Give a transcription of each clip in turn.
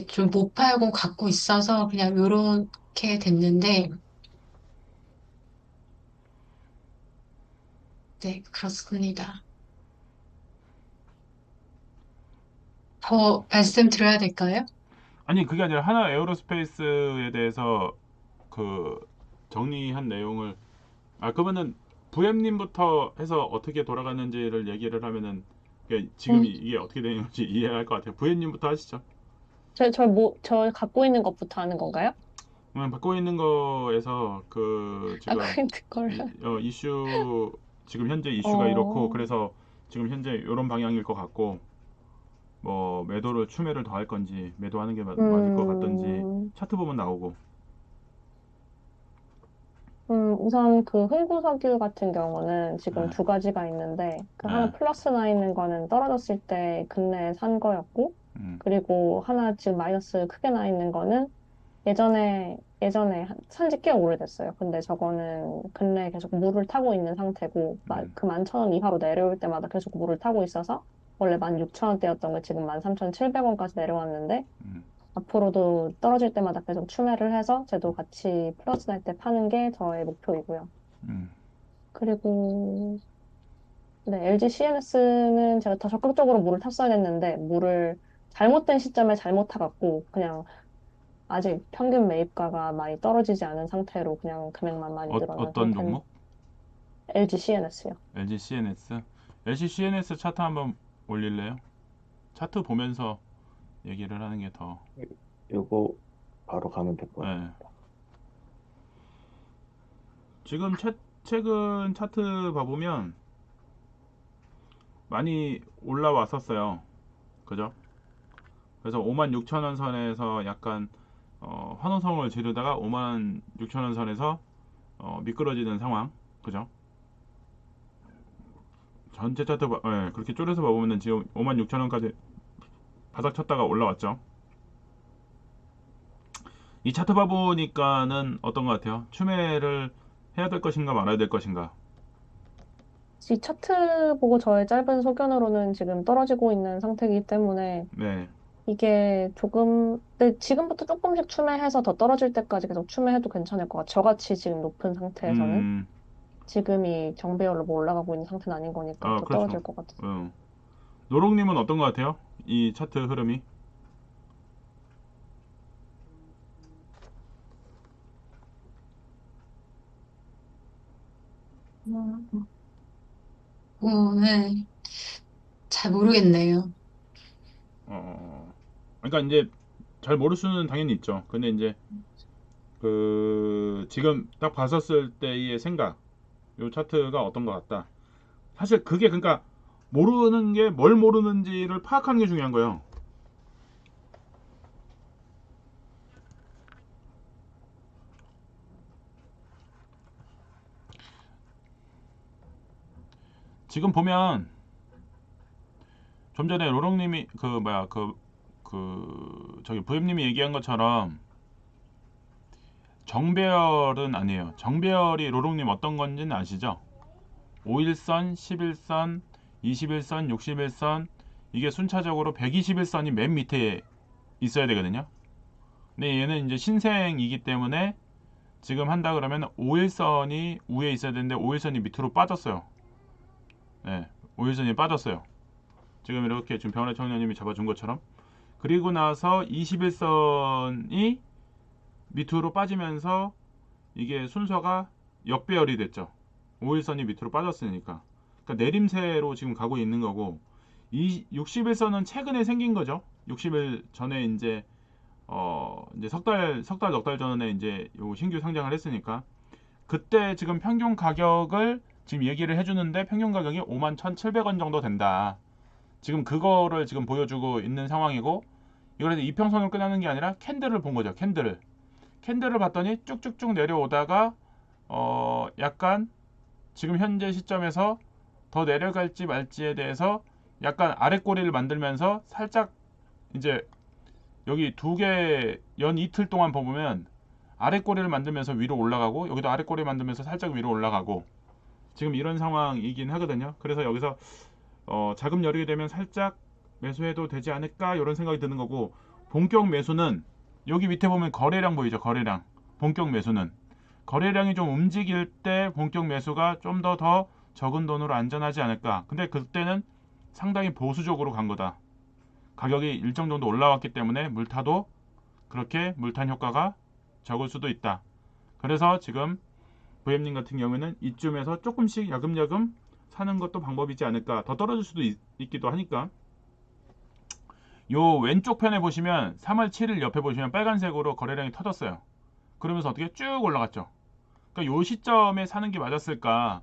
좀 못 팔고 갖고 있어서 그냥 요렇게 됐는데, 네, 그렇습니다. 더 말씀드려야 될까요? 아니 그게 아니라 하나 에어로스페이스에 대해서 그 정리한 내용을 그러면은 부엠님부터 해서 어떻게 돌아갔는지를 얘기를 하면은 지금 음, 이게 어떻게 되는지 이해할 것 같아요. 부엠님부터 하시죠. 저 갖고 있는 것부터 하는 건가요? 받고 있는 거에서 그 갖고 지금 있는 걸. 이슈 지금 현재 이슈가 이렇고 어, 그래서 지금 현재 이런 방향일 것 같고 뭐 매도를 추매를 더 할 건지 매도하는 게 맞을 것 같던지 음, 차트 보면 나오고. 우선 그 흥구석유 같은 경우는 지금 예, 두 가지가 있는데, 그 하나 예, 플러스 나 있는 거는 떨어졌을 때 근래에 산 거였고, 음, 그리고 하나 지금 마이너스 크게 나 있는 거는 예전에 산지 꽤 오래됐어요. 근데 저거는 근래에 계속 물을 타고 있는 상태고, 음, 그 11,000원 이하로 내려올 때마다 계속 물을 타고 있어서, 원래 16,000원대였던 게 지금 13,700원까지 내려왔는데, 음, 앞으로도 떨어질 때마다 계속 추매를 해서 쟤도 같이 플러스 날 때 파는 게 저의 목표이고요. 음, 그리고 네, LG CNS는 제가 더 적극적으로 물을 탔어야 됐는데 물을 잘못된 시점에 잘못 타갖고 그냥 아직 평균 매입가가 많이 떨어지지 않은 상태로 그냥 금액만 많이 늘어난 어떤 상태는 종목? LG CNS요. LG CNS. LG CNS 차트 한번 올릴래요? 차트 보면서 얘기를 하는 게 더. 요거 바로 가면 될 것 예. 같습니다. 지금 최근 차트 봐보면 많이 올라왔었어요. 그죠? 그래서 56,000원 선에서 약간 환호성을 지르다가 56,000원 선에서 미끄러지는 상황. 그죠? 전체 차트 예, 그렇게 쪼려서 봐보면 지금 56,000원까지 바닥 쳤다가 올라왔죠. 이 차트 봐보니까는 어떤 것 같아요? 추매를 해야 될 것인가 말아야 될 것인가? 이 차트 보고 저의 짧은 소견으로는 지금 떨어지고 있는 상태이기 때문에 네. 이게 조금, 근데 지금부터 조금씩 추매해서 더 떨어질 때까지 계속 추매해도 괜찮을 것 같아요. 저같이 지금 높은 상태에서는. 음, 지금이 정배열로 뭐 올라가고 있는 상태는 아닌 거니까 더 그렇죠. 떨어질 것 같아요. 노롱님은 어떤 것 같아요? 이 차트 흐름이? 네. 잘 모르겠네요. 그러니까 이제 잘 모를 수는 당연히 있죠. 근데 이제 그 지금 딱 봤었을 때의 생각, 요 차트가 어떤 것 같다. 사실 그게 그러니까 모르는 게 뭘 모르는지를 파악하는 게 중요한 거예요. 지금 보면 좀 전에 로롱님이 그 뭐야 저기 부엠님이 얘기한 것처럼 정배열은 아니에요. 정배열이 로롱님 어떤 건지는 아시죠? 5일선, 11선, 21선, 61선 이게 순차적으로 121선이 맨 밑에 있어야 되거든요. 근데 얘는 이제 신생이기 때문에 지금 한다 그러면 5일선이 위에 있어야 되는데 5일선이 밑으로 빠졌어요. 네, 5일선이 빠졌어요. 지금 이렇게 지금 변화 청년님이 잡아준 것처럼. 그리고 나서 21선이 밑으로 빠지면서 이게 순서가 역배열이 됐죠. 5일선이 밑으로 빠졌으니까. 그러니까 내림세로 지금 가고 있는 거고 이 61선은 최근에 생긴 거죠. 60일 전에 이제 석 달 전에 이제 요 신규 상장을 했으니까 그때 지금 평균 가격을 지금 얘기를 해주는데 평균 가격이 51,700원 정도 된다. 지금 그거를 지금 보여주고 있는 상황이고 이걸 해서 이평선을 끝나는 게 아니라 캔들을 본 거죠. 캔들을 봤더니 쭉쭉쭉 내려오다가 약간 지금 현재 시점에서 더 내려갈지 말지에 대해서 약간 아래 꼬리를 만들면서 살짝 이제 여기 두 개 연 이틀 동안 보면 아래 꼬리를 만들면서 위로 올라가고 여기도 아래 꼬리 만들면서 살짝 위로 올라가고 지금 이런 상황이긴 하거든요. 그래서 여기서 자금 여력이 되면 살짝 매수해도 되지 않을까 이런 생각이 드는 거고 본격 매수는 여기 밑에 보면 거래량 보이죠? 거래량. 본격 매수는 거래량이 좀 움직일 때 본격 매수가 좀 더 적은 돈으로 안전하지 않을까. 근데 그때는 상당히 보수적으로 간 거다. 가격이 일정 정도 올라왔기 때문에 물타도 그렇게 물탄 효과가 적을 수도 있다. 그래서 지금 부엠님 같은 경우에는 이쯤에서 조금씩 야금야금 사는 것도 방법이지 않을까. 더 떨어질 수도 있기도 하니까. 요 왼쪽 편에 보시면 3월 7일 옆에 보시면 빨간색으로 거래량이 터졌어요. 그러면서 어떻게 쭉 올라갔죠. 그러니까 요 시점에 사는 게 맞았을까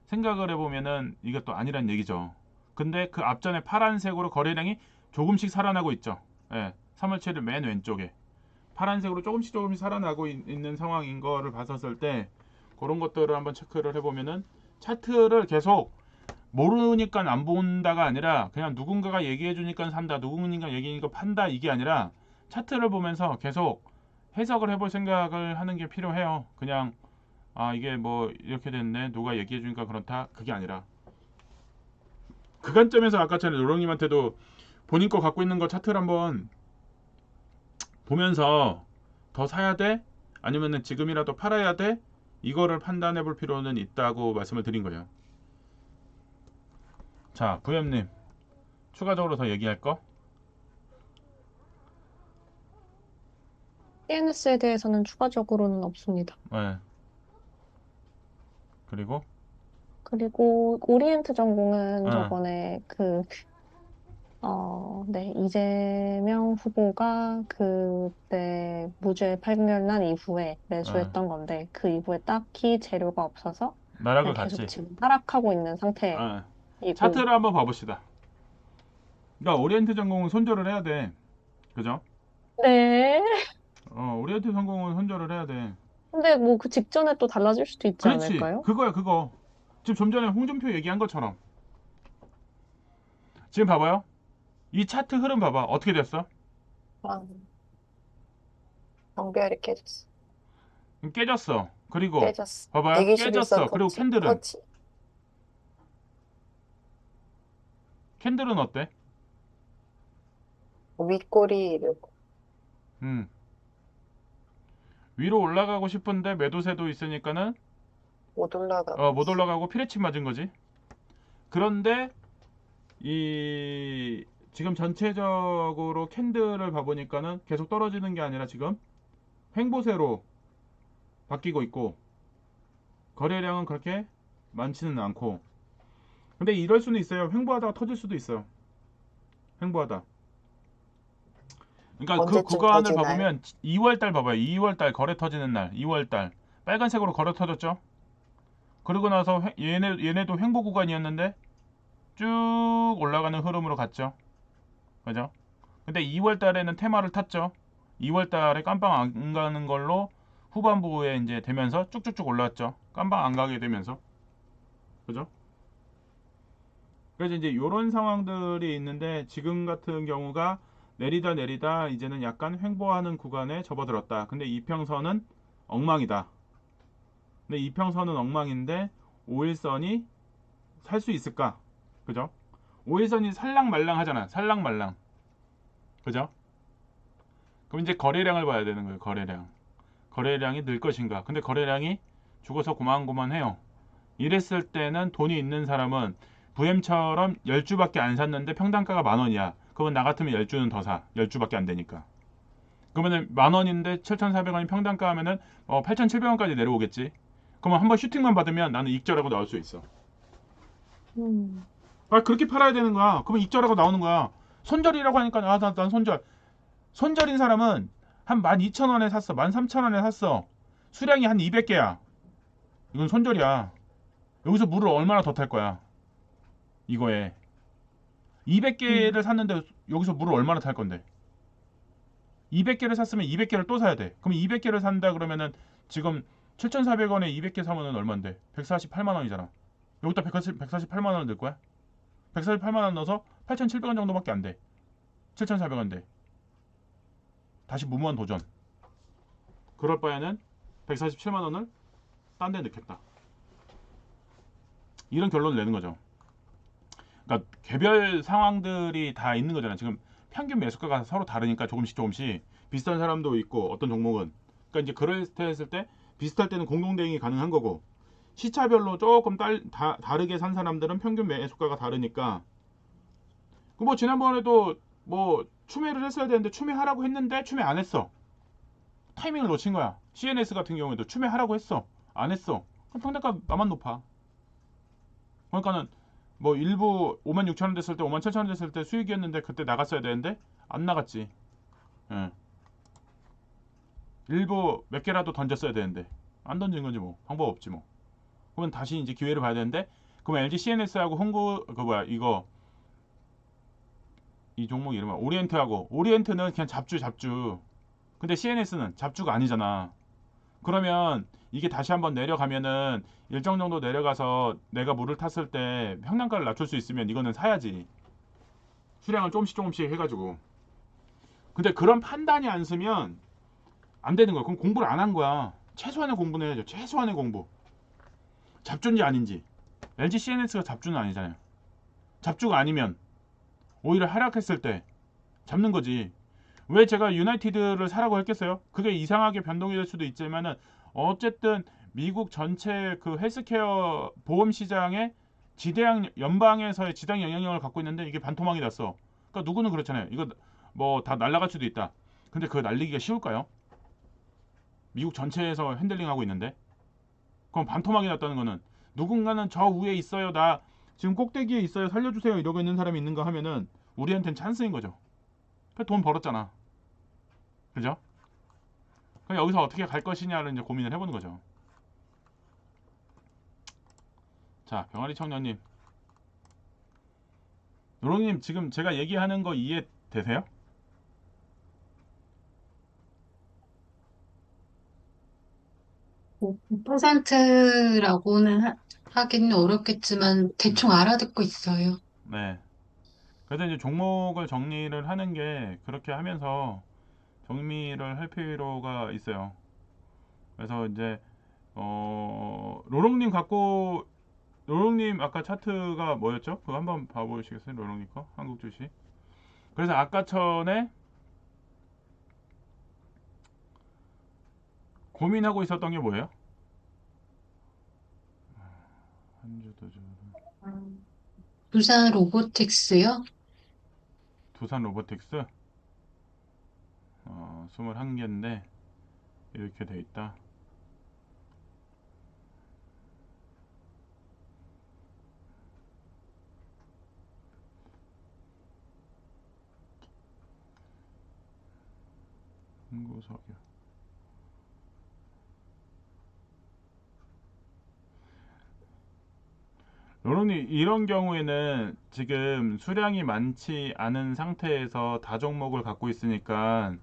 생각을 해보면은 이것도 아니란 얘기죠. 근데 그 앞전에 파란색으로 거래량이 조금씩 살아나고 있죠. 예, 3월 7일 맨 왼쪽에 파란색으로 조금씩 살아나고 있는 상황인 거를 봤었을 때 그런 것들을 한번 체크를 해보면은 차트를 계속 모르니까 안 본다가 아니라 그냥 누군가가 얘기해 주니까 산다, 누군가 얘기하니까 판다, 이게 아니라 차트를 보면서 계속 해석을 해볼 생각을 하는 게 필요해요. 그냥 이게 뭐 이렇게 됐네, 누가 얘기해 주니까 그렇다, 그게 아니라 그 관점에서 아까 전에 노령님한테도 본인 거 갖고 있는 거 차트를 한번 보면서 더 사야 돼? 아니면은 지금이라도 팔아야 돼? 이거를 판단해 볼 필요는 있다고 말씀을 드린 거예요. 자, 부엠님 추가적으로 더 얘기할 거? CNS에 대해서는 추가적으로는 없습니다. 네. 그리고 그리고 오리엔트 전공은 어, 저번에 네, 이재명 후보가 그때 무죄 판결 난 이후에 어, 매수했던 건데 그 이후에 딱히 재료가 없어서 나락을 그냥 계속 갔지. 지금 하락하고 있는 어, 상태이고 차트를 한번 봐봅시다. 그러니까 오리엔트 전공은 손절을 해야 돼. 그죠? 네. 오리엔트 전공은 손절을 해야 돼. 근데 뭐 그 직전에 또 달라질 수도 있지 그렇지. 않을까요? 그거야, 그거. 지금 좀 전에 홍준표 얘기한 것처럼. 지금 봐봐요. 이 차트 흐름 봐봐. 어떻게 됐어? 아, 정별이 깨졌어. 깨졌어. 그리고 깨졌어. 봐봐요. 121선 깨졌어. 그리고 터치. 캔들은 터치. 캔들은 어때? 윗꼬리를 음. 위로 올라가고 싶은데 매도세도 있으니까는 못 올라가고 못 있어. 올라가고 피레침 맞은 거지. 그런데 이 지금 전체적으로 캔들을 봐보니까는 계속 떨어지는 게 아니라 지금 횡보세로 바뀌고 있고 거래량은 그렇게 많지는 않고. 근데 이럴 수는 있어요. 횡보하다가 터질 수도 있어요. 횡보하다. 그러니까 그 언제쯤 구간을 터지나요? 봐보면 2월달 봐봐요. 2월달 거래 터지는 날 2월달 빨간색으로 거래 터졌죠. 그러고 나서 얘네도 횡보 구간이었는데 쭉 올라가는 흐름으로 갔죠. 그죠? 근데 2월 달에는 테마를 탔죠. 2월 달에 깜빵 안 가는 걸로 후반부에 이제 되면서 쭉쭉쭉 올라왔죠. 깜빵 안 가게 되면서. 그죠? 그래서 이제 이런 상황들이 있는데 지금 같은 경우가 내리다 이제는 약간 횡보하는 구간에 접어들었다. 근데 이평선은 엉망이다. 근데 이평선은 엉망인데 5일선이 살 수 있을까? 그죠? 5일선이 살랑말랑 하잖아. 살랑말랑. 그죠? 그럼 이제 거래량을 봐야 되는 거예요. 거래량. 거래량이 늘 것인가. 근데 거래량이 죽어서 고만고만해요. 이랬을 때는 돈이 있는 사람은 부엠처럼 10주밖에 안 샀는데 평당가가 10,000원이야. 그러면 나 같으면 10주는 더 사. 10주밖에 안 되니까. 그러면 10,000원인데 7,400원이 평당가 하면은 8,700원까지 내려오겠지. 그러면 한번 슈팅만 받으면 나는 익절하고 나올 수 있어. 음. 그렇게 팔아야 되는 거야. 그러면 익절하고 나오는 거야. 손절이라고 하니까 난 손절. 손절인 사람은 한 12,000원에 샀어. 13,000원에 샀어. 수량이 한 200개야. 이건 손절이야. 여기서 물을 얼마나 더 탈 거야. 이거에. 200개를 음. 샀는데 여기서 물을 얼마나 탈 건데. 200개를 샀으면 200개를 또 사야 돼. 그럼 200개를 산다 그러면은 지금 7,400원에 200개 사면은 얼만데? 148만 원이잖아. 여기다 148만 원을 넣을 거야? 148만 원 넣어서 8,700원 정도밖에 안 돼. 7,400원인데. 다시 무모한 도전. 그럴 바에는 147만 원을 딴 데 넣겠다. 이런 결론을 내는 거죠. 그러니까 개별 상황들이 다 있는 거잖아요. 지금 평균 매수가가 서로 다르니까 조금씩 조금씩 비슷한 사람도 있고 어떤 종목은 그러니까 이제 그럴 때 했을 때 비슷할 때는 공동 대응이 가능한 거고 시차별로 조금 다르게 산 사람들은 평균 매수가가 다르니까 그 뭐 지난번에도 뭐 추매를 했어야 되는데 추매하라고 했는데 추매 안 했어. 타이밍을 놓친 거야. CNS 같은 경우에도 추매하라고 했어. 안 했어. 그럼 평단가 나만 높아. 그러니까는 뭐 일부 56,000원 됐을 때 57,000원 됐을 때 수익이었는데 그때 나갔어야 되는데 안 나갔지. 예. 일부 몇 개라도 던졌어야 되는데 안 던진 거지 뭐. 방법 없지 뭐. 그러면 다시 이제 기회를 봐야 되는데 그러면 LG CNS하고 홍구 그 뭐야 이거 이 종목 이름은 오리엔트하고 오리엔트는 그냥 잡주. 근데 CNS는 잡주가 아니잖아. 그러면 이게 다시 한번 내려가면은 일정 정도 내려가서 내가 물을 탔을 때 평단가를 낮출 수 있으면 이거는 사야지. 수량을 조금씩 해가지고. 근데 그런 판단이 안 쓰면 안 되는 거야. 그럼 공부를 안 한 거야. 최소한의 공부는 해야죠. 최소한의 공부. 잡주인지 아닌지. LG CNS가 잡주는 아니잖아요. 잡주가 아니면 오히려 하락했을 때 잡는 거지. 왜 제가 유나이티드를 사라고 했겠어요? 그게 이상하게 변동이 될 수도 있지만은 어쨌든 미국 전체 그 헬스케어 보험 시장에 지대양 연방에서의 지당 영향력을 갖고 있는데 이게 반토막이 났어. 그러니까 누구는 그렇잖아요. 이거 뭐 다 날아갈 수도 있다. 근데 그거 날리기가 쉬울까요? 미국 전체에서 핸들링하고 있는데 그럼 반토막이 났다는 거는 누군가는 저 위에 있어요. 나 지금 꼭대기에 있어요. 살려주세요. 이러고 있는 사람이 있는가 하면은 우리한테는 찬스인 거죠. 돈 벌었잖아. 그죠? 그럼 여기서 어떻게 갈 것이냐를 이제 고민을 해보는 거죠. 자, 병아리 청년님. 노롱님 지금 제가 얘기하는 거 이해되세요? 뭐 100%라고는 하기는 어렵겠지만 네. 대충 알아듣고 있어요. 네. 그래서 이제 종목을 정리를 하는 게 그렇게 하면서 정리를 할 필요가 있어요. 그래서 이제 로롱님 아까 차트가 뭐였죠? 그거 한번 봐보시겠어요? 로롱님 거 한국 주식. 그래서 아까 전에 고민하고 있었던 게 뭐예요? 한주도 두산 로보틱스요? 두산 로보틱스 21개인데 이렇게 돼 있다. 홍보석유. 로롱님 이런 경우에는 지금 수량이 많지 않은 상태에서 다종목을 갖고 있으니까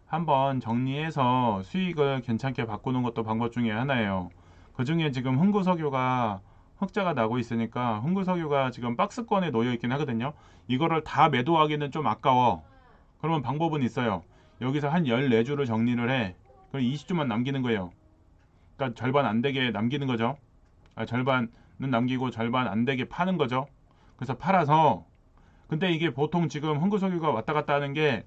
한번 정리해서 수익을 괜찮게 바꾸는 것도 방법 중에 하나예요. 그 중에 지금 흥구석유가 흑자가 나고 있으니까 흥구석유가 지금 박스권에 놓여 있긴 하거든요. 이거를 다 매도하기는 좀 아까워. 그러면 방법은 있어요. 여기서 한 14주를 정리를 해. 그럼 20주만 남기는 거예요. 그러니까 절반 안 되게 남기는 거죠. 절반은 남기고 절반 안 되게 파는 거죠. 그래서 팔아서 근데 이게 보통 지금 흥구석유가 왔다 갔다 하는 게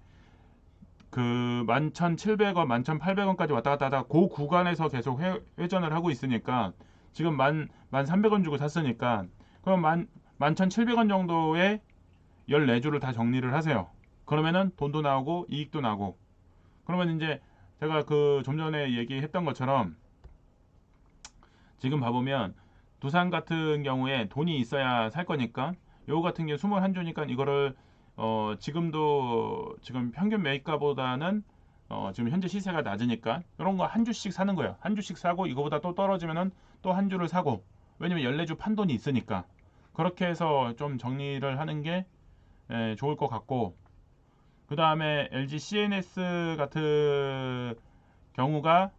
그 11,700원, 11,800원까지 왔다 갔다 하다가 그 구간에서 계속 회전을 하고 있으니까 지금 1,300원 주고 샀으니까 그럼 11,700원 정도에 14주를 다 정리를 하세요. 그러면은 돈도 나오고 이익도 나고 그러면 이제 제가 그 좀 전에 얘기했던 것처럼 지금 봐보면 두산 같은 경우에 돈이 있어야 살 거니까 요거 같은 경우 21주니까 이거를 지금도 지금 평균 매입가보다는 지금 현재 시세가 낮으니까 이런 거 한 주씩 사는 거예요. 한 주씩 사고 이거보다 또 떨어지면은 또 한 주를 사고 왜냐면 14주 판돈이 있으니까 그렇게 해서 좀 정리를 하는 게 좋을 것 같고 그 다음에 LG CNS 같은 경우가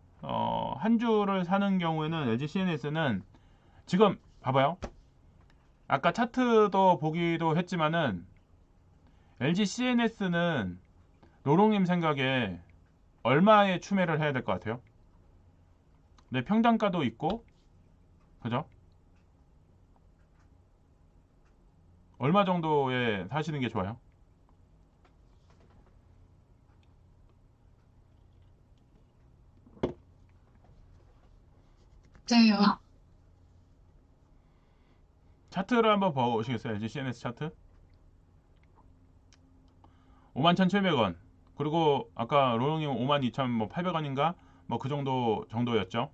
한 주를 사는 경우에는 LG CNS는 지금 봐봐요. 아까 차트도 보기도 했지만은 LG CNS는 노롱님 생각에 얼마의 추매를 해야 될 것 같아요? 네, 평단가도 있고 그죠? 얼마 정도에 사시는 게 좋아요? 맞아요. 차트를 한번 보시겠어요? LG CNS 차트. 51,700원. 그리고 아까 로롱님 52,800원인가? 뭐 그 정도였죠.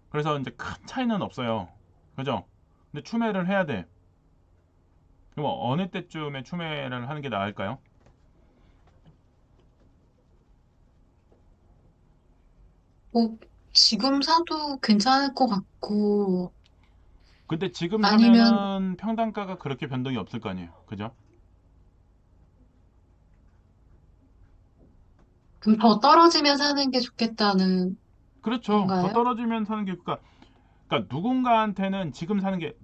그래서 이제 큰 차이는 없어요. 그죠? 근데 추매를 해야 돼. 그럼 어느 때쯤에 추매를 하는 게 나을까요? 뭐, 지금 사도 괜찮을 것 같고, 근데 지금 아니면 사면은 평단가가 그렇게 변동이 없을 거 아니에요. 그죠? 좀 더 떨어지면 사는 게 좋겠다는 그렇죠. 더 건가요? 떨어지면 사는 게, 그러니까 누군가한테는 지금 사는 게,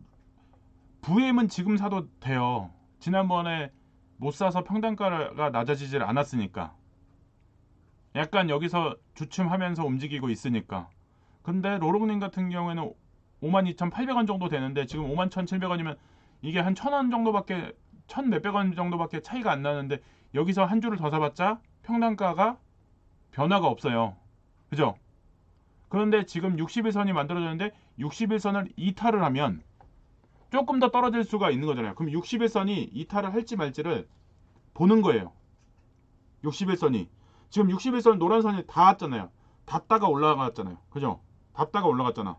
VM은 지금 사도 돼요. 지난번에 못 사서 평단가가 낮아지질 않았으니까. 약간 여기서 주춤하면서 움직이고 있으니까. 근데 로롱님 같은 경우에는 52,800원 정도 되는데 지금 51,700원이면 이게 한 1,000원 정도밖에, 천 몇백 원 정도밖에 차이가 안 나는데 여기서 한 줄을 더 사봤자 평단가가 변화가 없어요. 그죠? 그런데 지금 60일선이 만들어졌는데 60일선을 이탈을 하면 조금 더 떨어질 수가 있는 거잖아요. 그럼 60일선이 이탈을 할지 말지를 보는 거예요. 61선이 지금 61선 노란선이 닿았잖아요. 닿다가 올라갔잖아요. 그죠? 닿다가 올라갔잖아.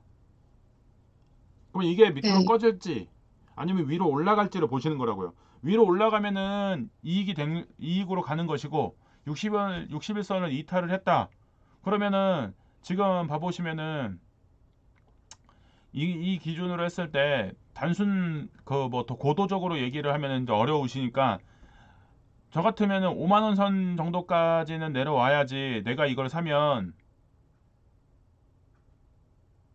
그럼 이게 밑으로 네. 꺼질지 아니면 위로 올라갈지를 보시는 거라고요. 위로 올라가면은 이익으로 가는 것이고 61선을 이탈을 했다. 그러면은 지금 봐보시면은 이 기준으로 했을 때 단순 그 뭐 더 고도적으로 얘기를 하면은 이제 어려우시니까 저 같으면은 5만 원 선 정도까지는 내려와야지 내가 이걸 사면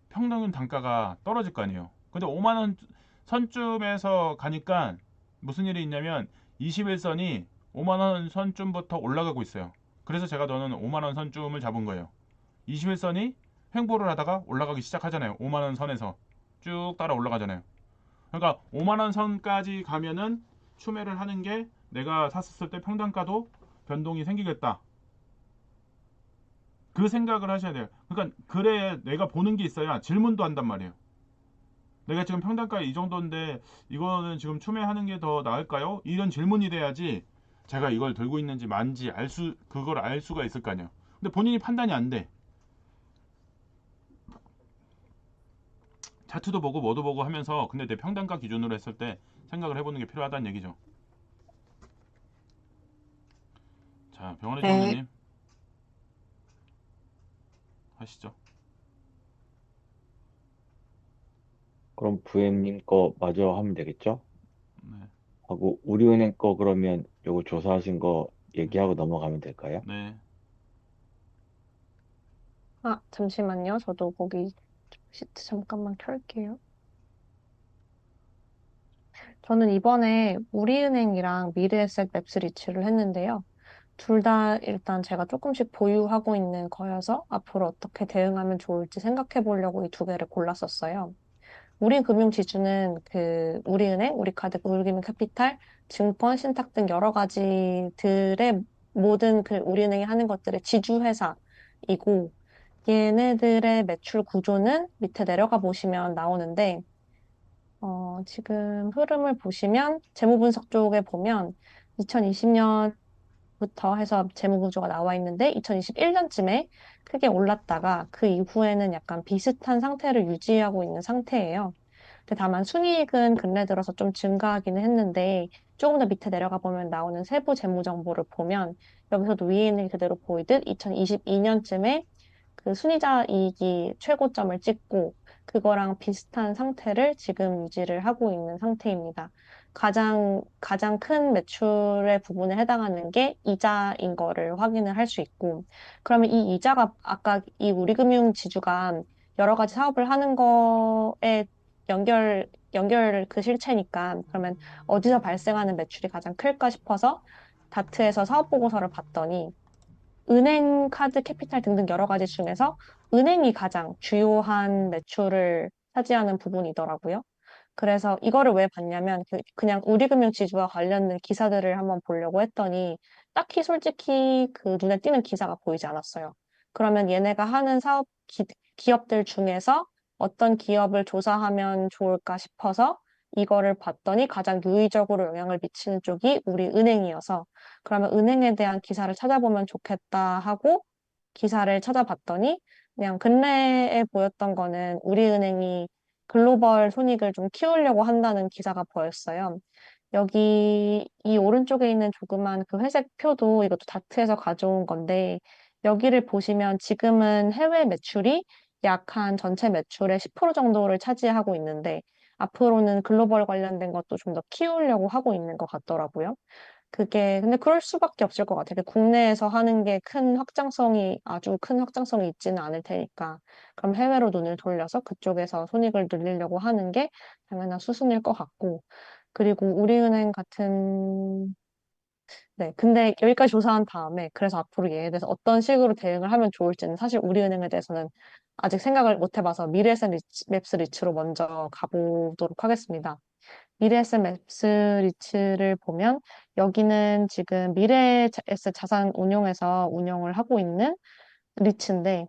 평균 단가가 떨어질 거 아니에요. 근데 5만 원 선쯤에서 가니까 무슨 일이 있냐면 21선이 5만 원 선쯤부터 올라가고 있어요. 그래서 제가 너는 5만 원 선쯤을 잡은 거예요. 21선이 횡보를 하다가 올라가기 시작하잖아요. 5만 원 선에서 쭉 따라 올라가잖아요. 그러니까 5만 원 선까지 가면은 추매를 하는 게 내가 샀었을 때 평단가도 변동이 생기겠다. 그 생각을 하셔야 돼요. 그러니까 그래 내가 보는 게 있어야 질문도 한단 말이에요. 내가 지금 평단가 이 정도인데 이거는 지금 추매하는 게 더 나을까요? 이런 질문이 돼야지 제가 이걸 들고 있는지 만지 그걸 알 수가 있을 거 아니에요. 근데 본인이 판단이 안 돼. 차트도 보고 뭐도 보고 하면서 근데 내 평단가 기준으로 했을 때 생각을 해보는 게 필요하다는 얘기죠. 자, 병원의 네. 정리님 하시죠. 그럼 부엠님 거 마저 하면 되겠죠? 네, 하고 우리은행 거 그러면 요거 조사하신 거 네, 얘기하고 넘어가면 될까요? 네, 아, 잠시만요. 저도 거기 시트 잠깐만 켤게요. 저는 이번에 우리은행이랑 미래에셋 맵스리치를 했는데요. 둘 다 일단 제가 조금씩 보유하고 있는 거여서 앞으로 어떻게 대응하면 좋을지 생각해 보려고 이 두 개를 골랐었어요. 우리금융지주는 그 우리은행, 우리카드, 우리금융캐피탈, 증권, 신탁 등 여러 가지들의 모든 그 우리은행이 하는 것들의 지주회사이고 얘네들의 매출 구조는 밑에 내려가 보시면 나오는데 지금 흐름을 보시면 재무 분석 쪽에 보면 2020년부터 해서 재무 구조가 나와 있는데 2021년쯤에 크게 올랐다가 그 이후에는 약간 비슷한 상태를 유지하고 있는 상태예요. 근데 다만 순이익은 근래 들어서 좀 증가하기는 했는데 조금 더 밑에 내려가 보면 나오는 세부 재무 정보를 보면 여기서도 위에 있는 게 그대로 보이듯 2022년쯤에 그 순이자 이익이 최고점을 찍고 그거랑 비슷한 상태를 지금 유지를 하고 있는 상태입니다. 가장 큰 매출의 부분에 해당하는 게 이자인 거를 확인을 할 수 있고, 그러면 이 이자가 아까 이 우리금융 지주가 여러 가지 사업을 하는 거에 연결 그 실체니까, 그러면 어디서 발생하는 매출이 가장 클까 싶어서 다트에서 사업 보고서를 봤더니 은행, 카드, 캐피탈 등등 여러 가지 중에서 은행이 가장 주요한 매출을 차지하는 부분이더라고요. 그래서 이거를 왜 봤냐면 그냥 우리금융 지주와 관련된 기사들을 한번 보려고 했더니 딱히 솔직히 그 눈에 띄는 기사가 보이지 않았어요. 그러면 얘네가 하는 기업들 중에서 어떤 기업을 조사하면 좋을까 싶어서 이거를 봤더니 가장 유의적으로 영향을 미치는 쪽이 우리 은행이어서 그러면 은행에 대한 기사를 찾아보면 좋겠다 하고 기사를 찾아봤더니 그냥 근래에 보였던 거는 우리은행이 글로벌 손익을 좀 키우려고 한다는 기사가 보였어요. 여기 이 오른쪽에 있는 조그만 그 회색 표도 이것도 다트에서 가져온 건데 여기를 보시면 지금은 해외 매출이 약 한 전체 매출의 10% 정도를 차지하고 있는데 앞으로는 글로벌 관련된 것도 좀 더 키우려고 하고 있는 것 같더라고요. 그게, 근데 그럴 수밖에 없을 것 같아요. 국내에서 하는 게 아주 큰 확장성이 있지는 않을 테니까. 그럼 해외로 눈을 돌려서 그쪽에서 손익을 늘리려고 하는 게 당연한 수순일 것 같고. 그리고 우리은행 같은, 네. 근데 여기까지 조사한 다음에, 그래서 앞으로 얘에 대해서 어떤 식으로 대응을 하면 좋을지는 사실 우리은행에 대해서는 아직 생각을 못 해봐서 미래에셋 맵스 리츠로 먼저 가보도록 하겠습니다. 미래에셋 맵스 리츠를 보면 여기는 지금 미래에셋 자산 운용에서 운영을 하고 있는 리츠인데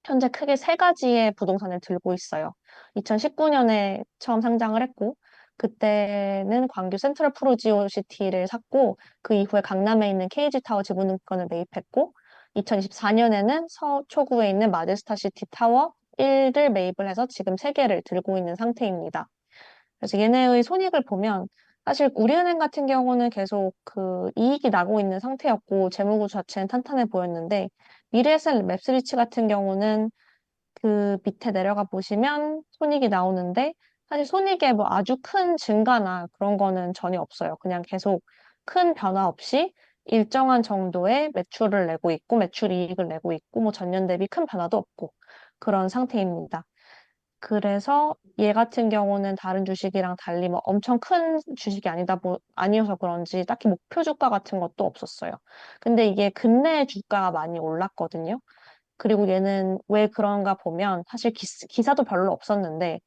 현재 크게 세 가지의 부동산을 들고 있어요. 2019년에 처음 상장을 했고 그때는 광교 센트럴 프로지오 시티를 샀고 그 이후에 강남에 있는 KG 타워 지분권을 매입했고 2024년에는 서초구에 있는 마제스타 시티 타워 1를 매입을 해서 지금 세 개를 들고 있는 상태입니다. 그래서 얘네의 손익을 보면 사실 우리은행 같은 경우는 계속 그 이익이 나고 있는 상태였고 재무구조 자체는 탄탄해 보였는데 미래에셋 맵스리치 같은 경우는 그 밑에 내려가 보시면 손익이 나오는데 사실 손익에 뭐 아주 큰 증가나 그런 거는 전혀 없어요. 그냥 계속 큰 변화 없이 일정한 정도의 매출을 내고 있고 매출 이익을 내고 있고 뭐 전년 대비 큰 변화도 없고 그런 상태입니다. 그래서 얘 같은 경우는 다른 주식이랑 달리 뭐 엄청 큰 주식이 아니어서 그런지 딱히 목표 주가 같은 것도 없었어요. 근데 이게 근래 주가가 많이 올랐거든요. 그리고 얘는 왜 그런가 보면 사실 기사도 별로 없었는데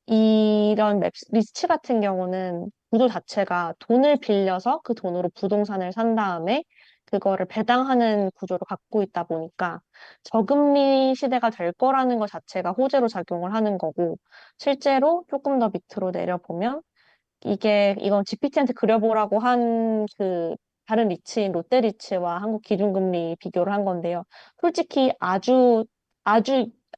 이런 리츠 같은 경우는 구조 자체가 돈을 빌려서 그 돈으로 부동산을 산 다음에 그거를 배당하는 구조를 갖고 있다 보니까 저금리 시대가 될 거라는 것 자체가 호재로 작용을 하는 거고 실제로 조금 더 밑으로 내려보면 이건 GPT한테 그려보라고 한 그 다른 리츠인 롯데리츠와 한국 기준금리 비교를 한 건데요. 솔직히 아주,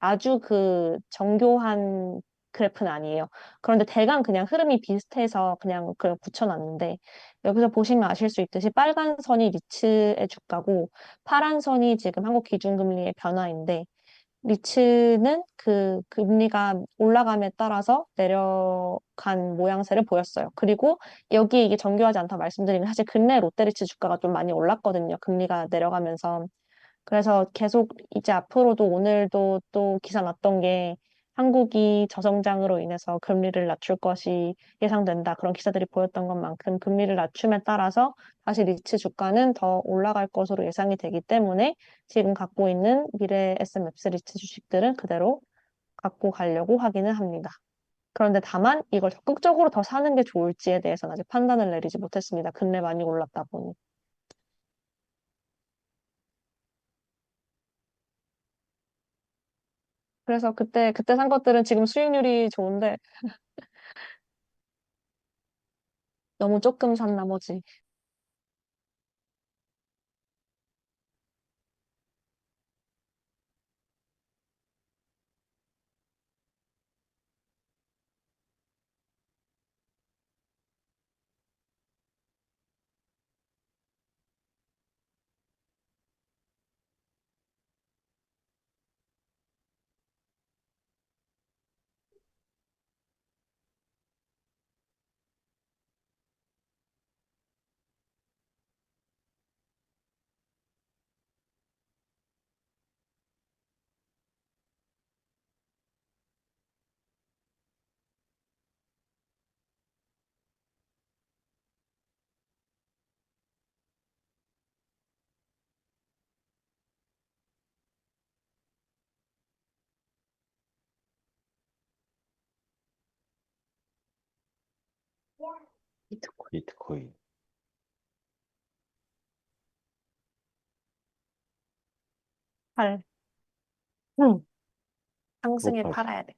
아주 그 정교한 그래프는 아니에요. 그런데 대강 그냥 흐름이 비슷해서 그냥 붙여놨는데 여기서 보시면 아실 수 있듯이 빨간 선이 리츠의 주가고 파란 선이 지금 한국 기준금리의 변화인데 리츠는 그 금리가 올라감에 따라서 내려간 모양새를 보였어요. 그리고 여기 이게 정교하지 않다 말씀드리면 사실 근래 롯데리츠 주가가 좀 많이 올랐거든요. 금리가 내려가면서. 그래서 계속 이제 앞으로도 오늘도 또 기사 났던 게 한국이 저성장으로 인해서 금리를 낮출 것이 예상된다. 그런 기사들이 보였던 것만큼 금리를 낮춤에 따라서 다시 리츠 주가는 더 올라갈 것으로 예상이 되기 때문에 지금 갖고 있는 미래 SMX 리츠 주식들은 그대로 갖고 가려고 하기는 합니다. 그런데 다만 이걸 적극적으로 더 사는 게 좋을지에 대해서는 아직 판단을 내리지 못했습니다. 근래 많이 올랐다 보니. 그래서 그때 산 것들은 지금 수익률이 좋은데 너무 조금 산 나머지. 비트코인. 할. 응. 상승에 그것까지. 팔아야 돼.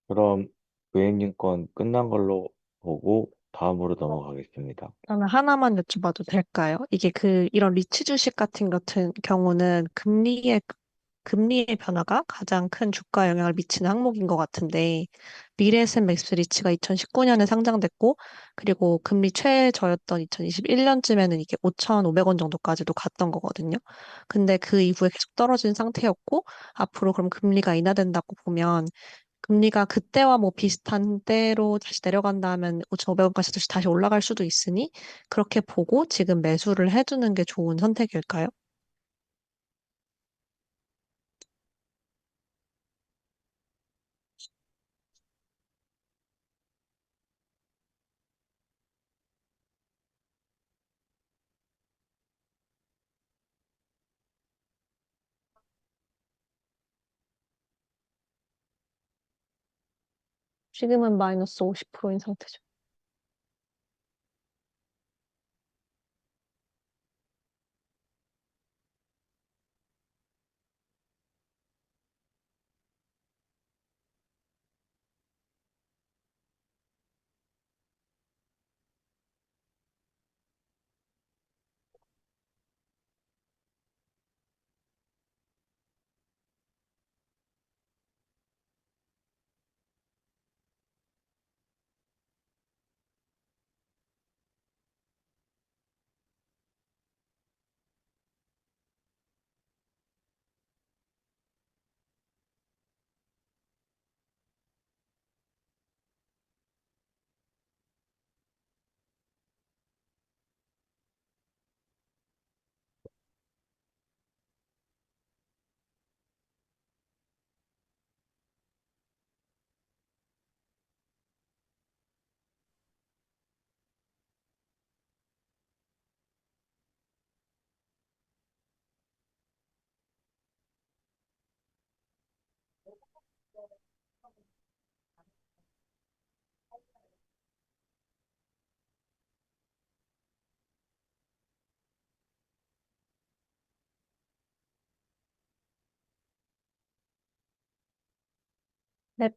그럼 부행님 건 끝난 걸로 보고 다음으로 넘어가겠습니다. 그러면 하나만 여쭤봐도 될까요? 이게 이런 리츠 주식 같은 경우는 금리의 변화가 가장 큰 주가에 영향을 미치는 항목인 것 같은데, 미래에셋 맥스 리츠가 2019년에 상장됐고, 그리고 금리 최저였던 2021년쯤에는 이게 5,500원 정도까지도 갔던 거거든요. 근데 그 이후에 계속 떨어진 상태였고, 앞으로 그럼 금리가 인하된다고 보면 금리가 그때와 뭐 비슷한 때로 다시 내려간다면 5,500원까지 다시 올라갈 수도 있으니 그렇게 보고 지금 매수를 해두는 게 좋은 선택일까요? 지금은 마이너스 50%인 상태죠. 네.